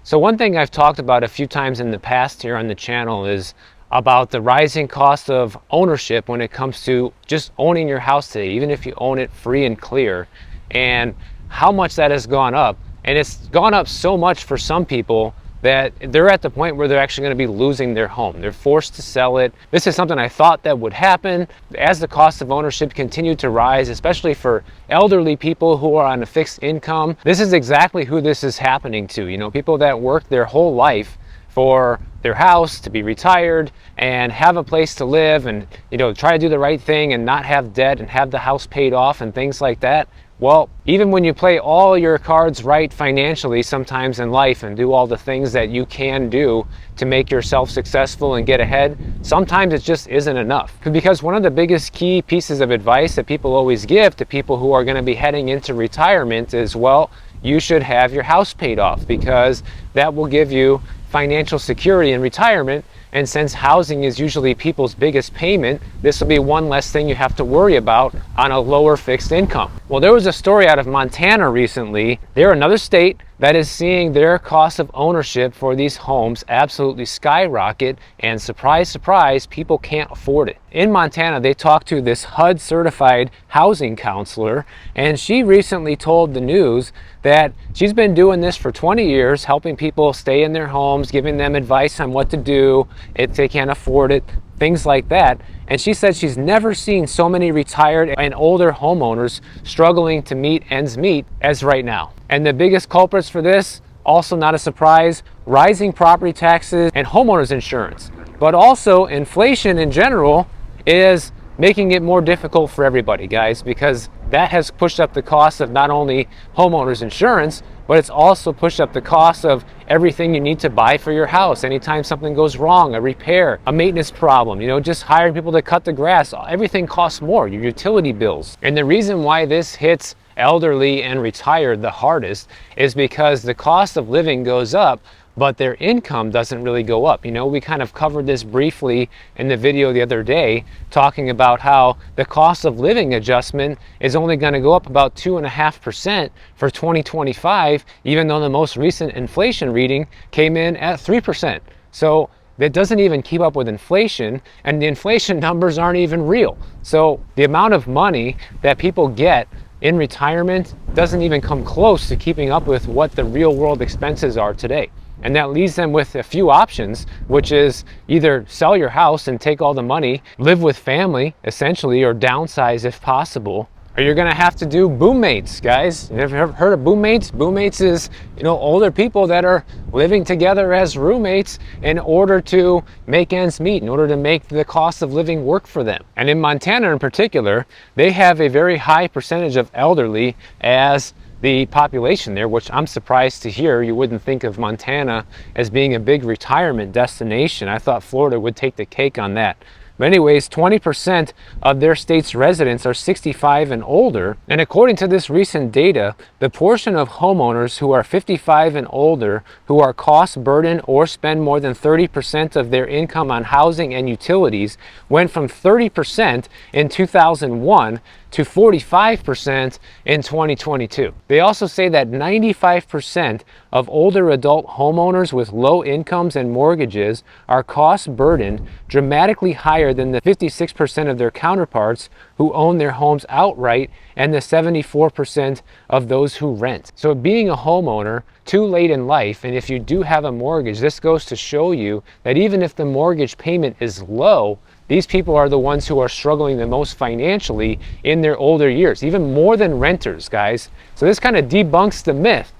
So one thing I've talked about a few times in the past here on the channel is about the rising cost of ownership when it comes to just owning your house today, even if you own it free and clear, and how much that has gone up. And it's gone up so much for some people that they're at the point where they're actually going to be losing their home. They're forced to sell it. This is something I thought that would happen as the cost of ownership continued to rise, especially for elderly people who are on a fixed income. This is exactly who this is happening to. You know, people that work their whole life for their house to be retired and have a place to live and, you know, try to do the right thing and not have debt and have the house paid off and things like that. Well, even when you play all your cards right financially sometimes in life and do all the things that you can do to make yourself successful and get ahead, sometimes it just isn't enough. Because one of the biggest key pieces of advice that people always give to people who are going to be heading into retirement is, well, you should have your house paid off because that will give you financial security in retirement. And since housing is usually people's biggest payment, this will be one less thing you have to worry about on a lower fixed income. Well, there was a story out of Montana recently. They're another state that is seeing their cost of ownership for these homes absolutely skyrocket, and surprise, surprise, people can't afford it. In Montana, they talked to this HUD certified housing counselor, and she recently told the news that she's been doing this for 20 years, helping people stay in their homes, giving them advice on what to do if they can't afford it, things like that. And she said she's never seen so many retired and older homeowners struggling to meet ends meet as right now. And the biggest culprits for this, also not a surprise, rising property taxes and homeowners insurance. But also inflation in general is making it more difficult for everybody, guys, because that has pushed up the cost of not only homeowners insurance, but it's also pushed up the cost of everything you need to buy for your house. Anytime something goes wrong, a repair, a maintenance problem, you know, just hiring people to cut the grass, everything costs more, your utility bills. And the reason why this hits elderly and retired the hardest is because the cost of living goes up, but their income doesn't really go up. You know, we kind of covered this briefly in the video the other day, talking about how the cost of living adjustment is only going to go up about 2.5% for 2025, even though the most recent inflation reading came in at 3%. So that doesn't even keep up with inflation, and the inflation numbers aren't even real. So the amount of money that people get in retirement doesn't even come close to keeping up with what the real world expenses are today. And that leaves them with a few options, which is either sell your house and take all the money, live with family essentially, or downsize if possible, or you're gonna have to do boommates, guys. You ever heard of boommates? Boommates is, you know, older people that are living together as roommates in order to make ends meet, in order to make the cost of living work for them. And in Montana in particular, they have a very high percentage of elderly as the population there, which I'm surprised to hear. You wouldn't think of Montana as being a big retirement destination. I thought Florida would take the cake on that. But anyways, 20% of their state's residents are 65 and older. And according to this recent data, the portion of homeowners who are 55 and older who are cost burdened or spend more than 30% of their income on housing and utilities went from 30% in 2001 to 45% in 2022. They also say that 95% of older adult homeowners with low incomes and mortgages are cost burdened, dramatically higher than the 56% of their counterparts who own their homes outright and the 74% of those who rent. So being a homeowner too late in life, and if you do have a mortgage, this goes to show you that even if the mortgage payment is low, these people are the ones who are struggling the most financially in their older years, even more than renters, guys. So this kind of debunks the myth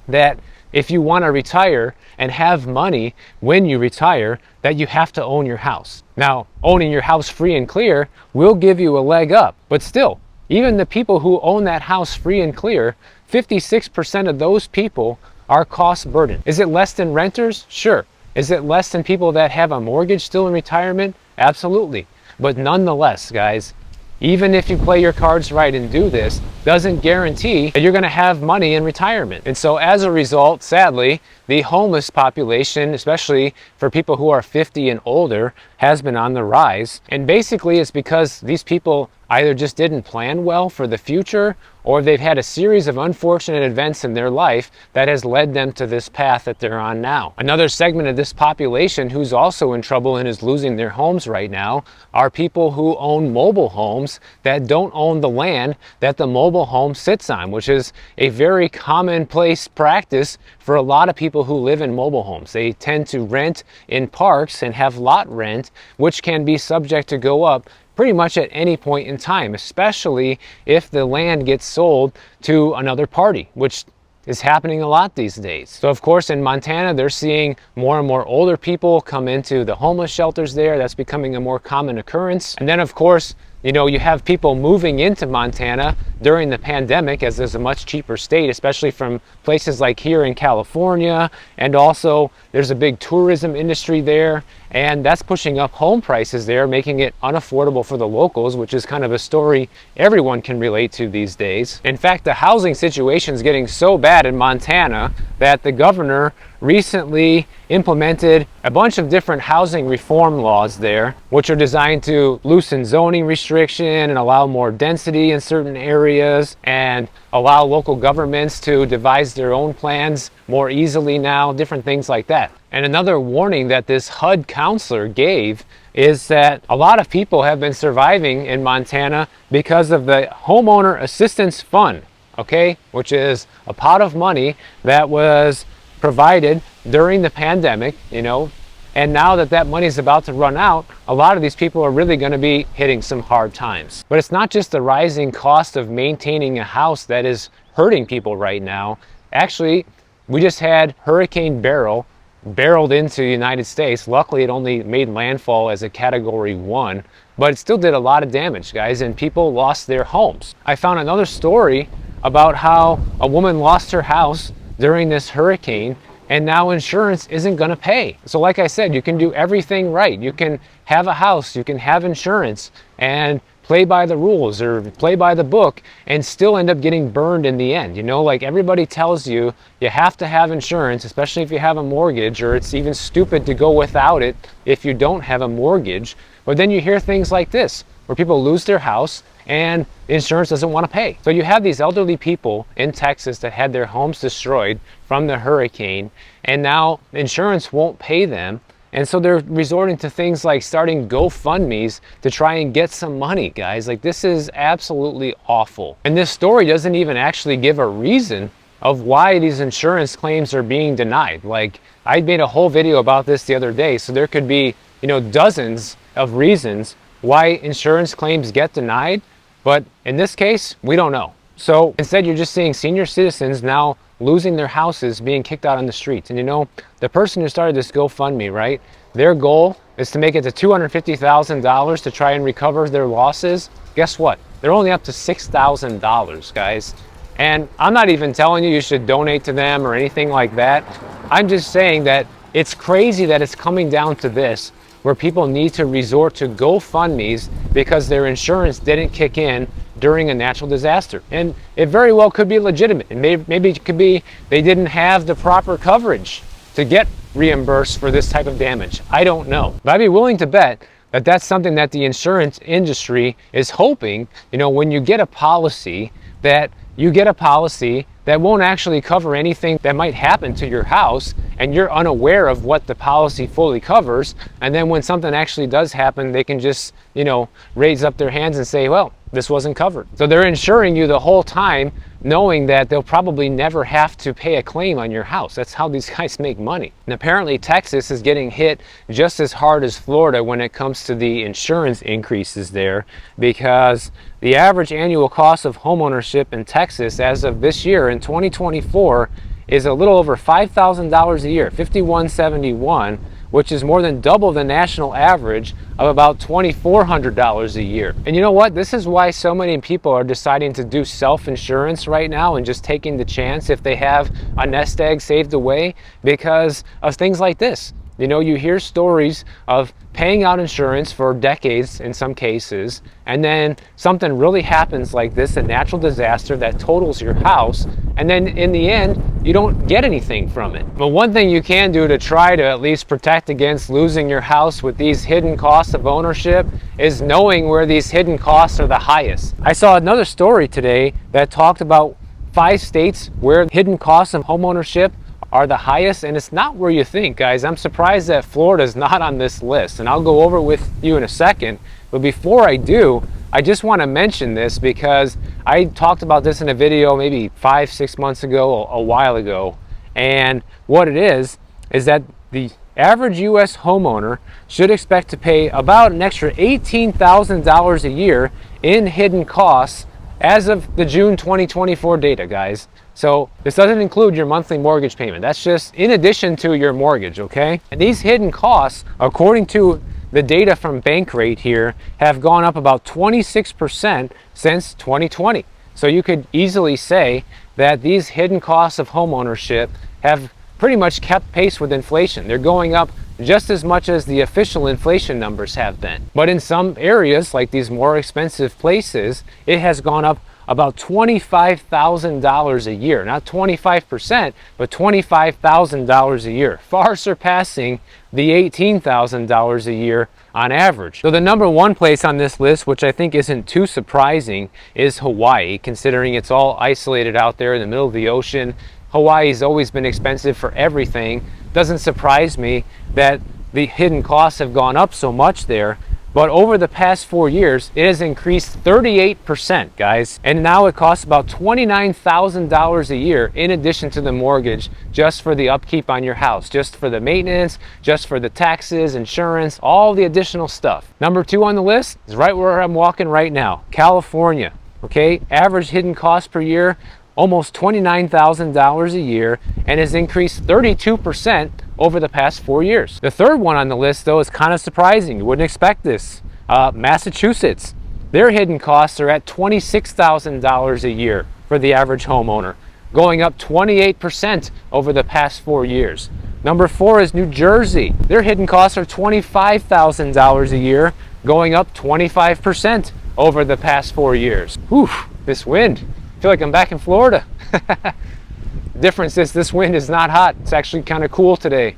that if you want to retire and have money when you retire, that you have to own your house. Now, owning your house free and clear will give you a leg up, but still, even the people who own that house free and clear, 56% of those people are cost burdened. Is it less than renters? Sure. Is it less than people that have a mortgage still in retirement? Absolutely. But nonetheless, guys, even if you play your cards right and do this, doesn't guarantee that you're going to have money in retirement. And so as a result, sadly, the homeless population, especially for people who are 50 and older, has been on the rise. And basically it's because these people either just didn't plan well for the future, or they've had a series of unfortunate events in their life that has led them to this path that they're on now. Another segment of this population who's also in trouble and is losing their homes right now are people who own mobile homes that don't own the land that the mobile home sits on, which is a very commonplace practice for a lot of people who live in mobile homes. They tend to rent in parks and have lot rent, which can be subject to go up pretty much at any point in time, especially if the land gets sold to another party, which is happening a lot these days. So of course in Montana, they're seeing more and more older people come into the homeless shelters there. That's becoming a more common occurrence. And then of course, you know, you have people moving into Montana during the pandemic, as there's a much cheaper state, especially from places like here in California. And also there's a big tourism industry there, and that's pushing up home prices there, making it unaffordable for the locals, which is kind of a story everyone can relate to these days. In fact, the housing situation is getting so bad in Montana that the governor recently implemented a bunch of different housing reform laws there, which are designed to loosen zoning restriction and allow more density in certain areas, and allow local governments to devise their own plans more easily now, different things like that. And another warning that this HUD counselor gave is that a lot of people have been surviving in Montana because of the Homeowner Assistance Fund, okay, which is a pot of money that was provided during the pandemic, you know, and now that that money is about to run out, a lot of these people are really going to be hitting some hard times. But it's not just the rising cost of maintaining a house that is hurting people right now. Actually, we just had Hurricane Beryl barreled into the United States. Luckily, it only made landfall as a Category 1, but it still did a lot of damage, guys, and people lost their homes. I found another story about how a woman lost her house during this hurricane, and now insurance isn't going to pay. So like I said, you can do everything right. You can have a house, you can have insurance, and play by the rules or play by the book and still end up getting burned in the end. You know, like everybody tells you, you have to have insurance, especially if you have a mortgage, or it's even stupid to go without it if you don't have a mortgage. But then you hear things like this, where people lose their house and insurance doesn't want to pay. So you have these elderly people in Texas that had their homes destroyed from the hurricane, and now insurance won't pay them. And so they're resorting to things like starting GoFundMes to try and get some money, guys. Like, this is absolutely awful. And this story doesn't even actually give a reason of why these insurance claims are being denied. Like, I made a whole video about this the other day, so there could be, you know, dozens of reasons why insurance claims get denied, but in this case, we don't know. So instead, you're just seeing senior citizens now losing their houses, being kicked out on the streets. And you know, the person who started this GoFundMe, right? Their goal is to make it to $250,000 to try and recover their losses. Guess what? They're only up to $6,000, guys. And I'm not even telling you should donate to them or anything like that. I'm just saying that it's crazy that it's coming down to this, where people need to resort to GoFundMes because their insurance didn't kick in during a natural disaster. And it very well could be legitimate. And maybe it could be they didn't have the proper coverage to get reimbursed for this type of damage. I don't know. But I'd be willing to bet that that's something that the insurance industry is hoping, you know, when you get a policy, that you get a policy that won't actually cover anything that might happen to your house, and you're unaware of what the policy fully covers. And then when something actually does happen, they can just, you know, raise up their hands and say, well, this wasn't covered. So they're insuring you the whole time, knowing that they'll probably never have to pay a claim on your house. That's how these guys make money. And apparently Texas is getting hit just as hard as Florida when it comes to the insurance increases there, because the average annual cost of homeownership in Texas as of this year in 2024 is a little over $5,000 a year, $5,171, which is more than double the national average of about $2,400 a year. And you know what? This is why so many people are deciding to do self-insurance right now and just taking the chance if they have a nest egg saved away, because of things like this. You know, you hear stories of paying out insurance for decades in some cases, and then something really happens like this, a natural disaster that totals your house, and then in the end, you don't get anything from it. But one thing you can do to try to at least protect against losing your house with these hidden costs of ownership is knowing where these hidden costs are the highest. I saw another story today that talked about 5 states where hidden costs of homeownership are the highest, and it's not where you think, guys. I'm surprised that Florida is not on this list, and I'll go over it with you in a second. But before I do, I just want to mention this because I talked about this in a video maybe 5-6 months ago, a while ago. And what it is that the average US homeowner should expect to pay about an extra $18,000 a year in hidden costs as of the June 2024 data, guys. So this doesn't include your monthly mortgage payment. That's just in addition to your mortgage, okay? And these hidden costs, according to the data from Bankrate here, have gone up about 26% since 2020. So you could easily say that these hidden costs of homeownership have pretty much kept pace with inflation. They're going up just as much as the official inflation numbers have been. But in some areas, like these more expensive places, it has gone up about $25,000 a year. Not 25%, but $25,000 a year, far surpassing the $18,000 a year on average. So the number one place on this list, which I think isn't too surprising, is Hawaii, considering it's all isolated out there in the middle of the ocean. Hawaii's always been expensive for everything. Doesn't surprise me that the hidden costs have gone up so much there. But over the past 4 years, it has increased 38%, guys. And now it costs about $29,000 a year in addition to the mortgage, just for the upkeep on your house, just for the maintenance, just for the taxes, insurance, all the additional stuff. Number 2 on the list is right where I'm walking right now, California. Okay, average hidden cost per year, almost $29,000 a year, and has increased 32% over the past 4 years. The third one on the list, though, is kind of surprising. You wouldn't expect this. Massachusetts. Their hidden costs are at $26,000 a year for the average homeowner, going up 28% over the past 4 years. Number 4 is New Jersey. Their hidden costs are $25,000 a year, going up 25% over the past 4 years. Whew, this wind. I feel like I'm back in Florida. The difference is this wind is not hot. It's actually kind of cool today.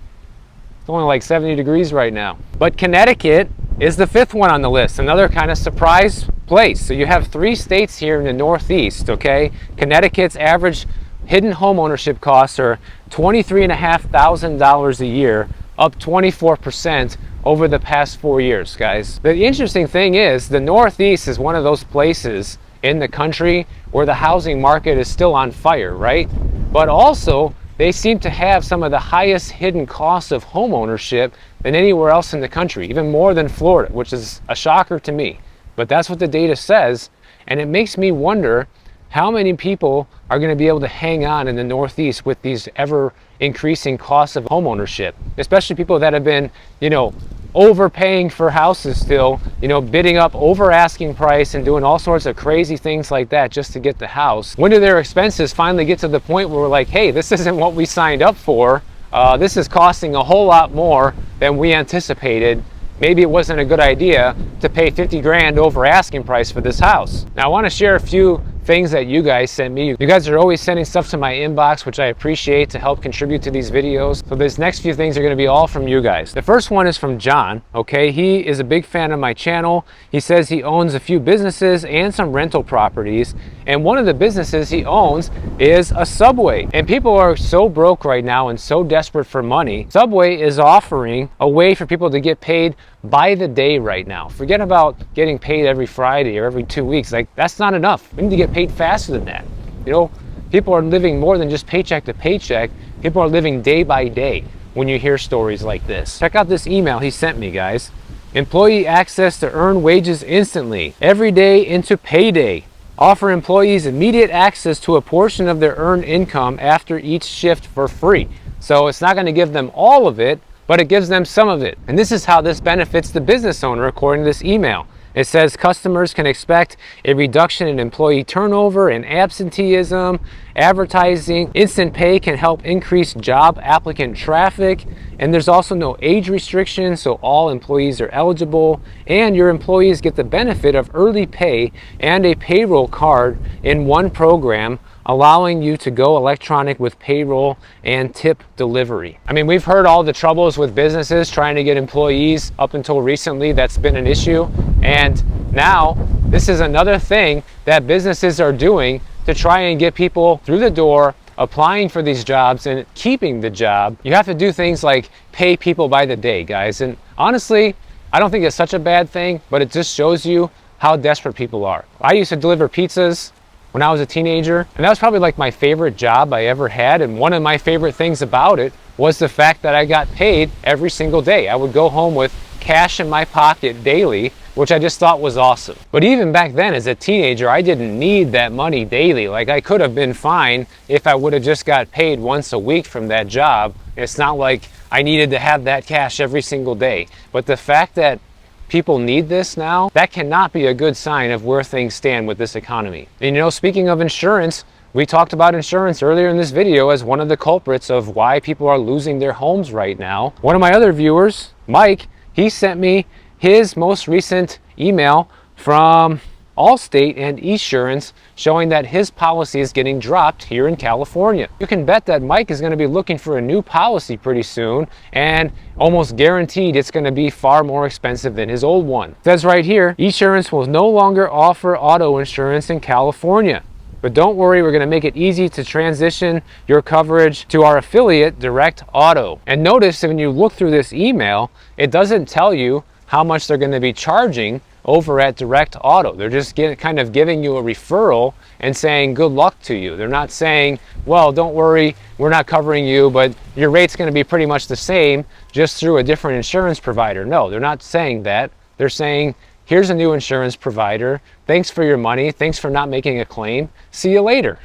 It's only like 70 degrees right now. But Connecticut is the 5th one on the list, another kind of surprise place. So you have 3 states here in the Northeast, okay? Connecticut's average hidden homeownership costs are $23,500 a year, up 24% over the past 4 years, guys. The interesting thing is the Northeast is one of those places in the country where the housing market is still on fire, right? But also, they seem to have some of the highest hidden costs of homeownership than anywhere else in the country, even more than Florida, which is a shocker to me. But that's what the data says, and it makes me wonder how many people are going to be able to hang on in the Northeast with these ever increasing costs of homeownership, especially people that have been, overpaying for houses still, bidding up over asking price and doing all sorts of crazy things like that just to get the house. When do their expenses finally get to the point where we're like, hey, this isn't what we signed up for. This is costing a whole lot more than we anticipated. Maybe it wasn't a good idea to pay 50 grand over asking price for this house. Now I want to share a few things that you guys sent me. You guys are always sending stuff to my inbox, which I appreciate, to help contribute to these videos. So these next few things are going to be all from you guys. The first one is from John. Okay, he is a big fan of my channel. He says he owns a few businesses and some rental properties, and one of the businesses he owns is a Subway. And people are so broke right now and so desperate for money. Subway is offering a way for people to get paid by the day right now. Forget about getting paid every Friday or every 2 weeks. Like, that's not enough. We need to get paid faster than that. People are living more than just paycheck to paycheck. People are living day by day when you hear stories like this. Check out this email he sent me, guys. Employee access to earn wages instantly, every day into payday. Offer employees immediate access to a portion of their earned income after each shift for free. So it's not going to give them all of it, but it gives them some of it. And this is how this benefits the business owner, according to this email. It says customers can expect a reduction in employee turnover and absenteeism. Advertising instant pay can help increase job applicant traffic. And there's also no age restriction, so all employees are eligible, and your employees get the benefit of early pay and a payroll card in one program, allowing you to go electronic with payroll and tip delivery. I mean, we've heard all the troubles with businesses trying to get employees. Up until recently, that's been an issue. And now this is another thing that businesses are doing to try and get people through the door, applying for these jobs and keeping the job. You have to do things like pay people by the day, guys. And honestly, I don't think it's such a bad thing, but it just shows you how desperate people are. I used to deliver pizzas when I was a teenager, and that was probably like my favorite job I ever had. And one of my favorite things about it was the fact that I got paid every single day. I would go home with cash in my pocket daily, which I just thought was awesome. But even back then as a teenager, I didn't need that money daily. Like, I could have been fine if I would have just got paid once a week from that job. It's not like I needed to have that cash every single day. But the fact that people need this now, that cannot be a good sign of where things stand with this economy. And you know, speaking of insurance, we talked about insurance earlier in this video as one of the culprits of why people are losing their homes right now. One of my other viewers, Mike, he sent me his most recent email from Allstate and Esurance showing that his policy is getting dropped here in California. You can bet that Mike is going to be looking for a new policy pretty soon, and almost guaranteed it's going to be far more expensive than his old one. It says right here, Esurance will no longer offer auto insurance in California. But don't worry, we're going to make it easy to transition your coverage to our affiliate, Direct Auto. And notice that when you look through this email, it doesn't tell you how much they're going to be charging over at Direct Auto. They're just kind of giving you a referral and saying good luck to you. They're not saying, well, don't worry, we're not covering you, but your rate's going to be pretty much the same, just through a different insurance provider. No, they're not saying that. They're saying, here's a new insurance provider. Thanks for your money. Thanks for not making a claim. See you later.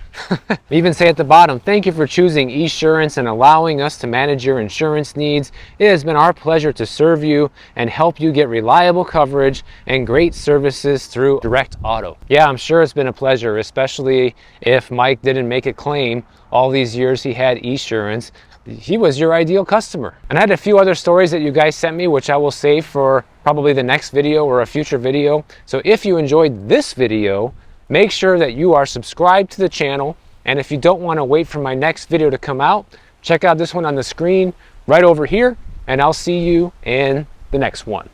Even say at the bottom, thank you for choosing Esurance and allowing us to manage your insurance needs. It has been our pleasure to serve you and help you get reliable coverage and great services through Direct Auto. Yeah, I'm sure it's been a pleasure, especially if Mike didn't make a claim all these years he had Esurance. He was your ideal customer. And I had a few other stories that you guys sent me, which I will save for probably the next video or a future video. So if you enjoyed this video, make sure that you are subscribed to the channel. And if you don't want to wait for my next video to come out, check out this one on the screen right over here, and I'll see you in the next one.